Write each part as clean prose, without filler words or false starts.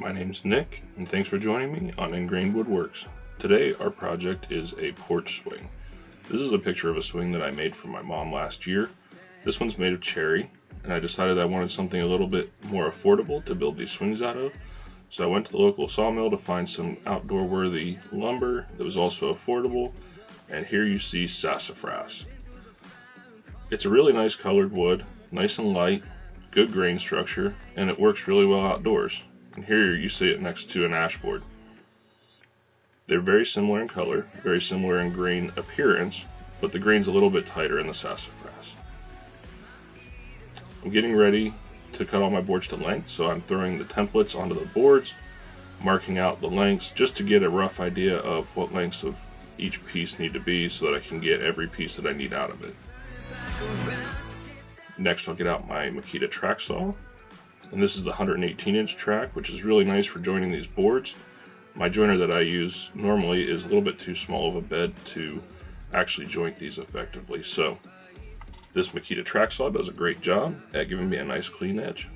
my name's Nick, and thanks for joining me on Ingrained Woodworks. Today, our project is a porch swing. This is a picture of a swing that I made for my mom last year. This one's made of cherry, and I decided I wanted something a little bit more affordable to build these swings out of. So I went to the local sawmill to find some outdoor-worthy lumber that was also affordable, and here you see sassafras. It's a really nice colored wood, nice and light, good grain structure, and it works really well outdoors. And here you see it next to an ash board. They're very similar in color, very similar in grain appearance, but the grain's a little bit tighter in the sassafras. I'm getting ready to cut all my boards to length, so I'm throwing the templates onto the boards, marking out the lengths just to get a rough idea of what lengths of each piece need to be so that I can get every piece that I need out of it. Next, I'll get out my Makita track saw, and this is the 118-inch track, which is really nice for joining these boards. My joiner that I use normally is a little bit too small of a bed to actually joint these effectively, so this Makita track saw does a great job at giving me a nice clean edge.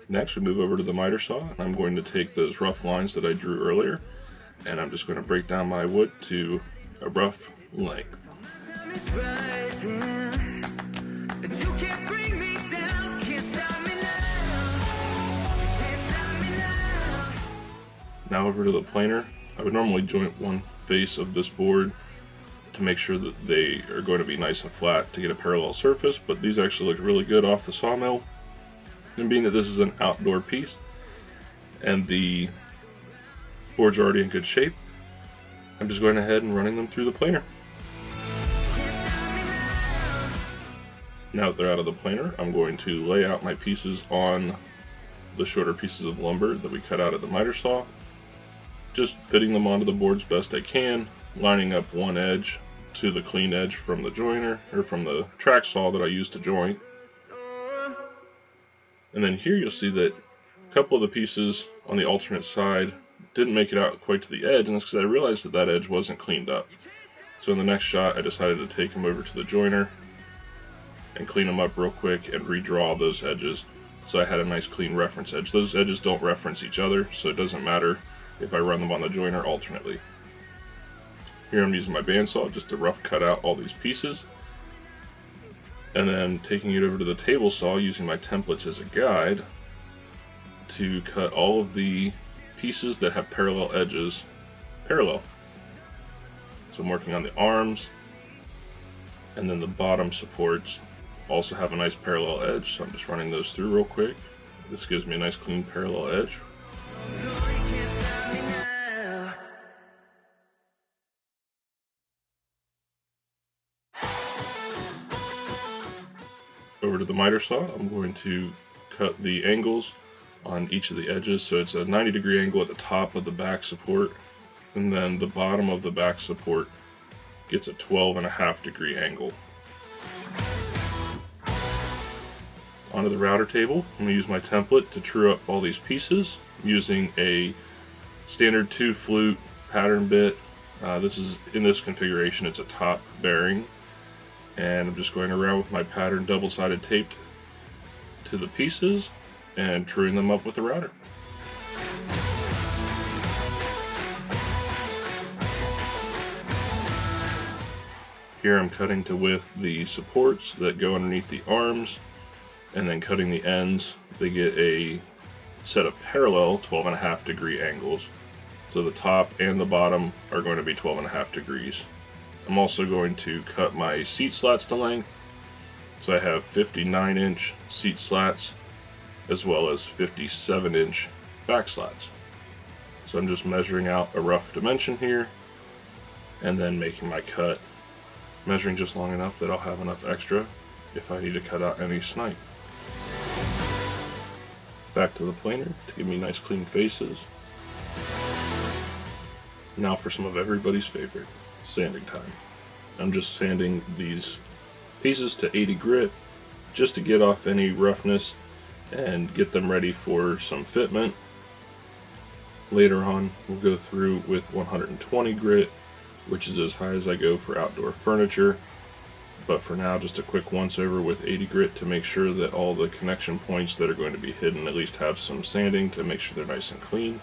Next, we move over to the miter saw, and I'm going to take those rough lines that I drew earlier, and I'm just going to break down my wood to a rough length. Now over to the planer. I would normally joint one face of this board to make sure that they are going to be nice and flat to get a parallel surface, but these actually look really good off the sawmill. And being that this is an outdoor piece and the boards are already in good shape, I'm just going ahead and running them through the planer. Now that they're out of the planer, I'm going to lay out my pieces on the shorter pieces of lumber that we cut out at the miter saw, just fitting them onto the boards best I can, lining up one edge to the clean edge from the joiner, or from the track saw that I used to joint. And then here you'll see that a couple of the pieces on the alternate side didn't make it out quite to the edge, and that's because I realized that that edge wasn't cleaned up. So in the next shot, I decided to take them over to the joiner and clean them up real quick and redraw those edges so I had a nice clean reference edge. Those edges don't reference each other, so it doesn't matter if I run them on the joiner alternately. Here I'm using my bandsaw just to rough cut out all these pieces, and then taking it over to the table saw using my templates as a guide to cut all of the pieces that have parallel edges parallel. So I'm working on the arms, and then the bottom supports also have a nice parallel edge, so I'm just running those through real quick. This gives me a nice clean parallel edge. Over to the miter saw, I'm going to cut the angles on each of the edges, so it's a 90-degree angle at the top of the back support, and then the bottom of the back support gets a 12.5-degree angle. Onto the router table, I'm going to use my template to true up all these pieces using a standard 2-flute pattern bit. This is, in this configuration, it's a top bearing, and I'm just going around with my pattern double-sided tape to the pieces and truing them up with the router. Here I'm cutting to width the supports that go underneath the arms, and then cutting the ends. They get a set of parallel 12.5-degree angles. So the top and the bottom are going to be 12.5 degrees. I'm also going to cut my seat slats to length. So I have 59-inch seat slats as well as 57-inch back slats. So I'm just measuring out a rough dimension here and then making my cut, measuring just long enough that I'll have enough extra if I need to cut out any snipe. Back to the planer to give me nice clean faces. Now for some of everybody's favorite, sanding time. I'm just sanding these pieces to 80 grit just to get off any roughness and get them ready for some fitment. Later on, we'll go through with 120 grit, which is as high as I go for outdoor furniture. But for now, just a quick once over with 80 grit to make sure that all the connection points that are going to be hidden at least have some sanding to make sure they're nice and clean.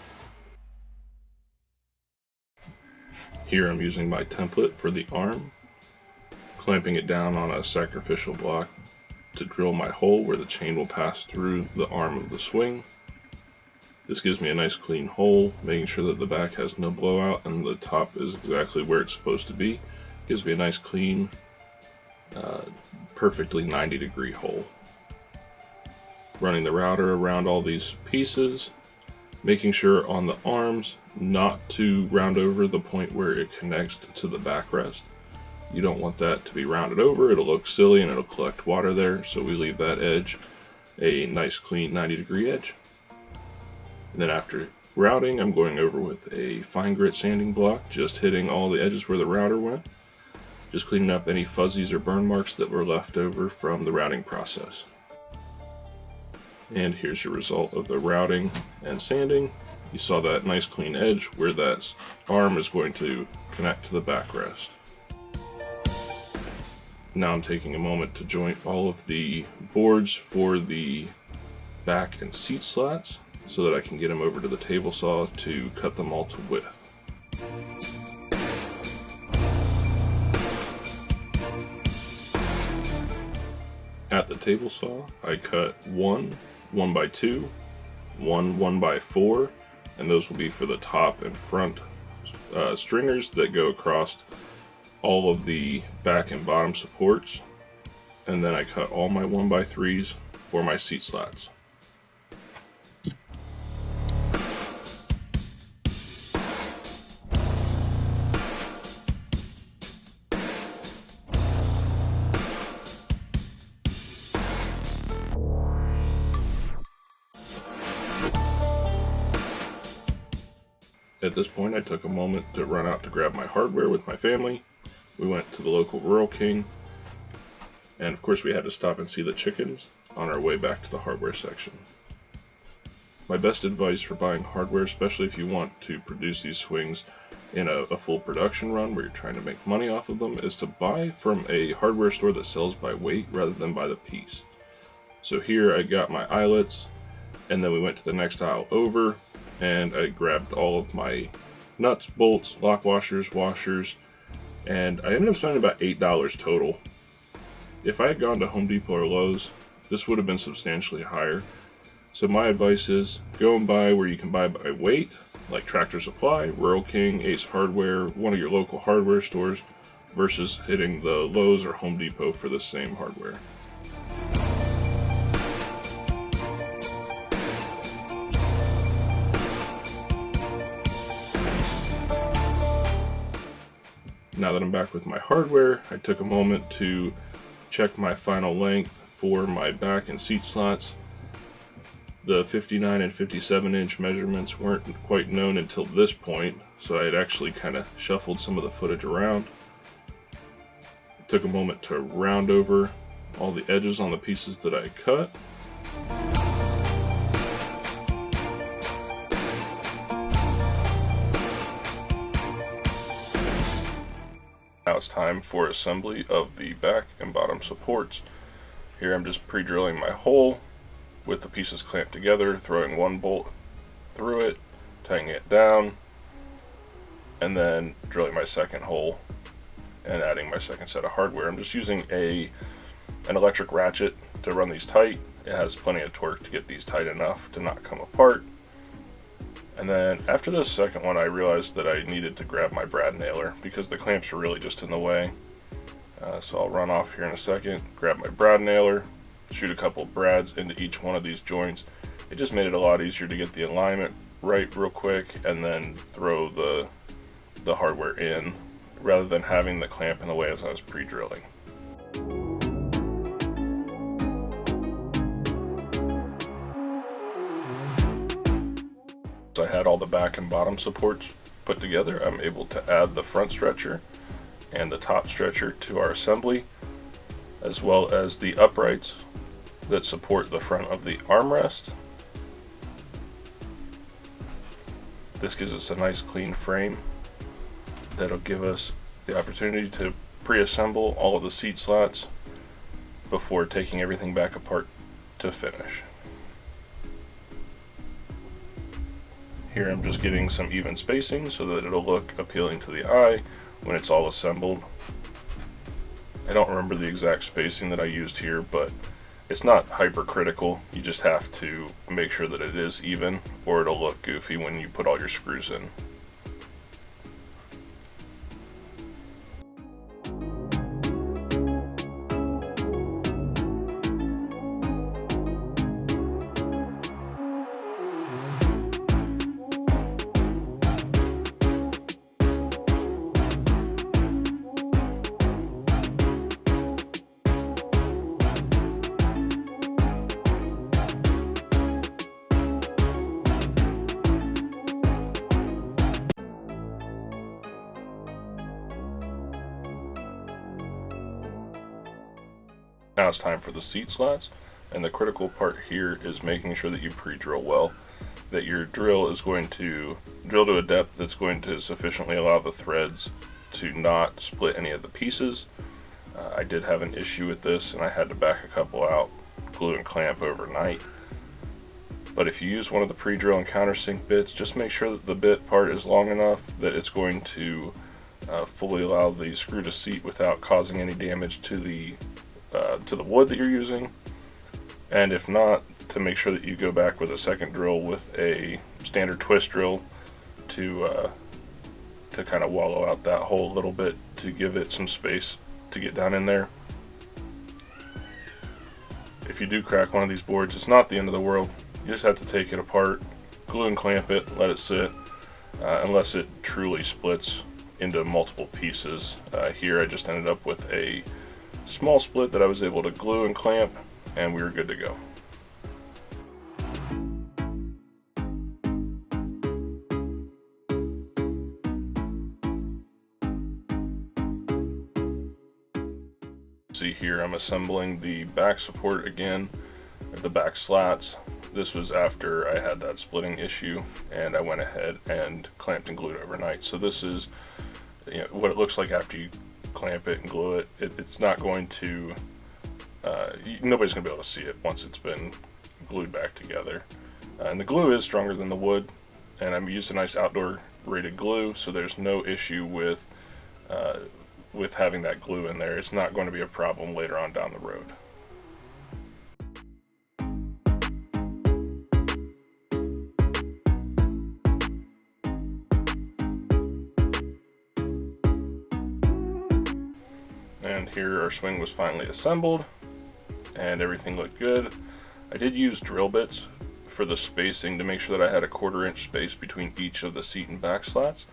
Here I'm using my template for the arm, clamping it down on a sacrificial block to drill my hole where the chain will pass through the arm of the swing. This gives me a nice clean hole, making sure that the back has no blowout and the top is exactly where it's supposed to be. Gives me a nice clean, perfectly 90-degree hole. Running the router around all these pieces, making sure on the arms not to round over the point where it connects to the backrest. You don't want that to be rounded over, it'll look silly and it'll collect water there, so we leave that edge a nice clean 90-degree edge. And then after routing, I'm going over with a fine grit sanding block, just hitting all the edges where the router went, just cleaning up any fuzzies or burn marks that were left over from the routing process. And here's your result of the routing and sanding. You saw that nice clean edge where that arm is going to connect to the backrest. Now I'm taking a moment to joint all of the boards for the back and seat slats so that I can get them over to the table saw to cut them all to width. At the table saw, I cut one 1x2, one 1x4, and those will be for the top and front stringers that go across all of the back and bottom supports. And then I cut all my 1x3s for my seat slats. At this point, I took a moment to run out to grab my hardware with my family. We went to the local Rural King, and of course we had to stop and see the chickens on our way back to the hardware section. My best advice for buying hardware, especially if you want to produce these swings in a full production run where you're trying to make money off of them, is to buy from a hardware store that sells by weight rather than by the piece. So here I got my eyelets, and then we went to the next aisle over, and I grabbed all of my nuts, bolts, lock washers, and I ended up spending about $8 total. If I had gone to Home Depot or Lowe's, this would have been substantially higher. So my advice is go and buy where you can buy by weight, like Tractor Supply, Rural King, Ace Hardware, one of your local hardware stores, versus hitting the Lowe's or Home Depot for the same hardware. Now that I'm back with my hardware, I took a moment to check my final length for my back and seat slots. The 59 and 57 inch measurements weren't quite known until this point, so I had actually kind of shuffled some of the footage around. I took a moment to round over all the edges on the pieces that I cut. Now it's time for assembly of the back and bottom supports. Here I'm just pre-drilling my hole with the pieces clamped together, throwing one bolt through it, tying it down, and then drilling my second hole and adding my second set of hardware. I'm just using an electric ratchet to run these tight. It has plenty of torque to get these tight enough to not come apart. And then after this second one, I realized that I needed to grab my brad nailer because the clamps were really just in the way. So I'll run off here in a second, grab my brad nailer, shoot a couple brads into each one of these joints. It just made it a lot easier to get the alignment right real quick and then throw the hardware in rather than having the clamp in the way as I was pre-drilling. I had all the back and bottom supports put together. I'm able to add the front stretcher and the top stretcher to our assembly, as well as the uprights that support the front of the armrest. This gives us a nice clean frame that'll give us the opportunity to pre-assemble all of the seat slats before taking everything back apart to finish. Here I'm just getting some even spacing so that it'll look appealing to the eye when it's all assembled. I don't remember the exact spacing that I used here, but it's not hypercritical. You just have to make sure that it is even, or it'll look goofy when you put all your screws in. Now it's time for the seat slats, and the critical part here is making sure that you pre-drill well, that your drill is going to drill to a depth that's going to sufficiently allow the threads to not split any of the pieces. I did have an issue with this, and I had to back a couple out, glue and clamp overnight. But if you use one of the pre-drill and countersink bits, just make sure that the bit part is long enough that it's going to fully allow the screw to seat without causing any damage to the wood that you're using. And if not, to make sure that you go back with a second drill with a standard twist drill to kind of wallow out that hole a little bit to give it some space to get down in there. If you do crack one of these boards, it's not the end of the world. You just have to take it apart, glue and clamp it, let it sit, unless it truly splits into multiple pieces. Here I just ended up with a small split that I was able to glue and clamp, and we were good to go. See here, I'm assembling the back support again, the back slats. This was after I had that splitting issue, and I went ahead and clamped and glued overnight. So this is, what it looks like after you clamp it and glue it. It's not going to, nobody's going to be able to see it once it's been glued back together. And the glue is stronger than the wood, and I'm using a nice outdoor rated glue, so there's no issue with having that glue in there. It's not going to be a problem later on down the road. And here our swing was finally assembled, and everything looked good. I did use drill bits for the spacing to make sure that I had a 1/4 inch space between each of the seat and back slats.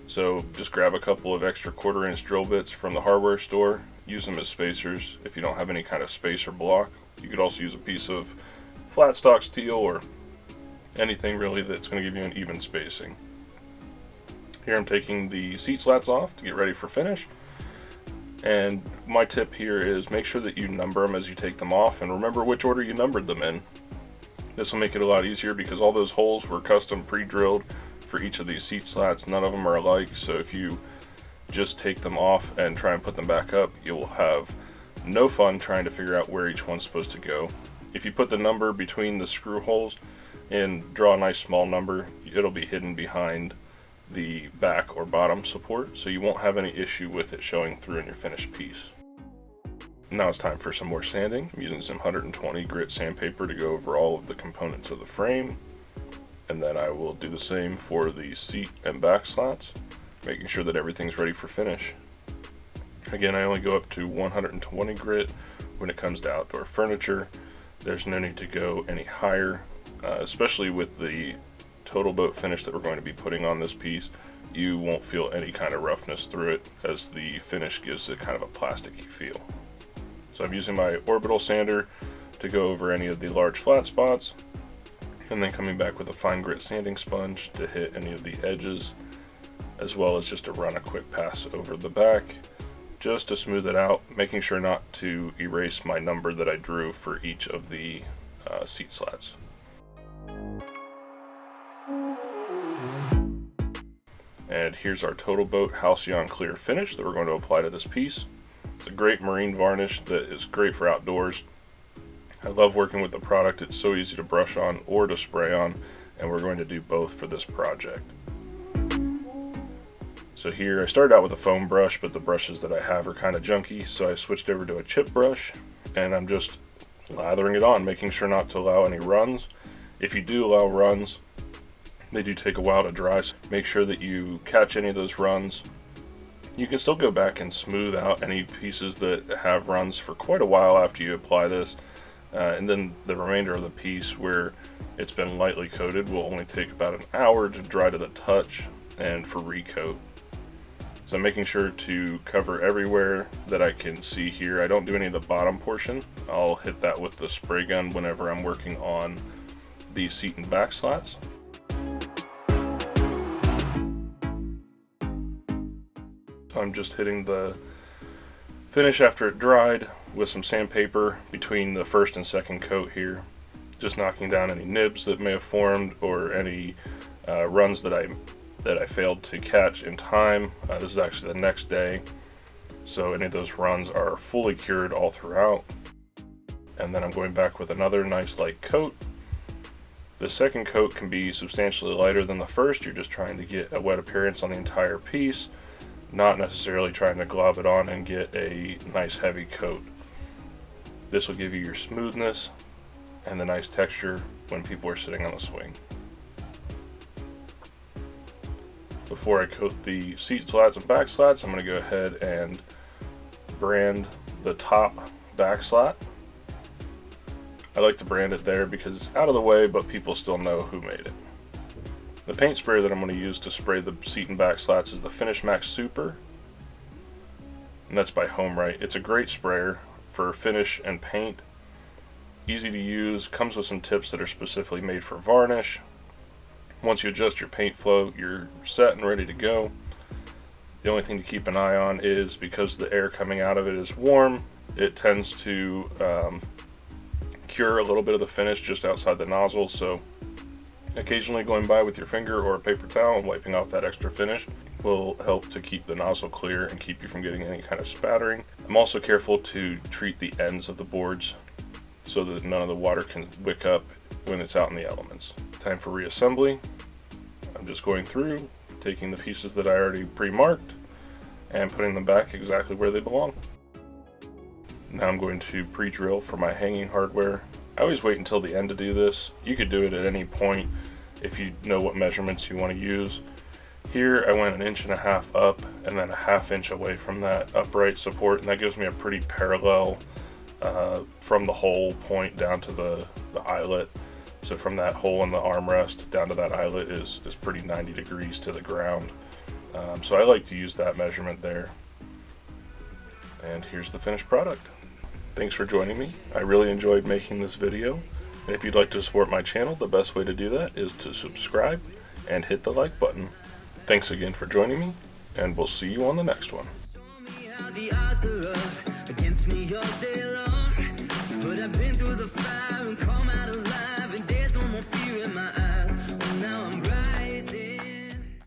So just grab a couple of extra 1/4 inch drill bits from the hardware store, use them as spacers if you don't have any kind of spacer block. You could also use a piece of flat stock steel or anything really that's going to give you an even spacing. Here I'm taking the seat slats off to get ready for finish. And my tip here is make sure that you number them as you take them off, and remember which order you numbered them in. This will make it a lot easier because all those holes were custom pre-drilled for each of these seat slats. None of them are alike, so if you just take them off and try and put them back up, you will have no fun trying to figure out where each one's supposed to go. If you put the number between the screw holes and draw a nice small number, it'll be hidden behind the back or bottom support, so you won't have any issue with it showing through in your finished piece. Now it's time for some more sanding. I'm using some 120 grit sandpaper to go over all of the components of the frame, and then I will do the same for the seat and back slats, making sure that everything's ready for finish. Again, I only go up to 120 grit when it comes to outdoor furniture. There's no need to go any higher, especially with the total boat finish that we're going to be putting on this piece. You won't feel any kind of roughness through it, as the finish gives it kind of a plasticky feel. So I'm using my orbital sander to go over any of the large flat spots, and then coming back with a fine grit sanding sponge to hit any of the edges, as well as just to run a quick pass over the back just to smooth it out, making sure not to erase my number that I drew for each of the seat slats. And here's our total boat Halcyon clear finish that we're going to apply to this piece. a great marine varnish that is great for outdoors. I love working with the product. It's so easy to brush on or to spray on, and we're going to do both for this project. So here I started out with a foam brush, but the brushes that I have are kind of junky, so I switched over to a chip brush, and I'm just lathering it on, making sure not to allow any runs. If you do allow runs, they do take a while to dry, so make sure that you catch any of those runs. You can still go back and smooth out any pieces that have runs for quite a while after you apply this, and then the remainder of the piece where it's been lightly coated will only take about an hour to dry to the touch and for recoat. So I'm making sure to cover everywhere that I can see here. I don't do any of the bottom portion. I'll hit that with the spray gun whenever I'm working on the seat and back slats. So I'm just hitting the finish after it dried with some sandpaper between the first and second coat here. Just knocking down any nibs that may have formed or any runs that I failed to catch in time. This is actually the next day, so any of those runs are fully cured all throughout. And then I'm going back with another nice light coat. The second coat can be substantially lighter than the first. You're just trying to get a wet appearance on the entire piece, not necessarily trying to glob it on and get a nice heavy coat. This will give you your smoothness and the nice texture when people are sitting on the swing. Before I coat the seat slats and back slats, I'm going to go ahead and brand the top back slat. I like to brand it there because it's out of the way, but people still know who made it. The paint sprayer that I'm going to use to spray the seat and back slats is the Finish Max Super, and that's by HomeRite. It's a great sprayer for finish and paint. Easy to use, comes with some tips that are specifically made for varnish. Once you adjust your paint flow, you're set and ready to go. The only thing to keep an eye on is because the air coming out of it is warm, it tends to cure a little bit of the finish just outside the nozzle, so occasionally going by with your finger or a paper towel and wiping off that extra finish will help to keep the nozzle clear and keep you from getting any kind of spattering. I'm also careful to treat the ends of the boards so that none of the water can wick up when it's out in the elements. Time for reassembly. I'm just going through, taking the pieces that I already pre-marked and putting them back exactly where they belong. Now I'm going to pre-drill for my hanging hardware. I always wait until the end to do this. You could do it at any point if you know what measurements you want to use. Here I went 1.5 inches up and then 1/2 inch away from that upright support, and that gives me a pretty parallel from the hole point down to the eyelet. So from that hole in the armrest down to that eyelet is pretty 90 degrees to the ground. So I like to use that measurement there. And here's the finished product. Thanks for joining me. I really enjoyed making this video. And if you'd like to support my channel, the best way to do that is to subscribe and hit the like button. Thanks again for joining me, and we'll see you on the next one.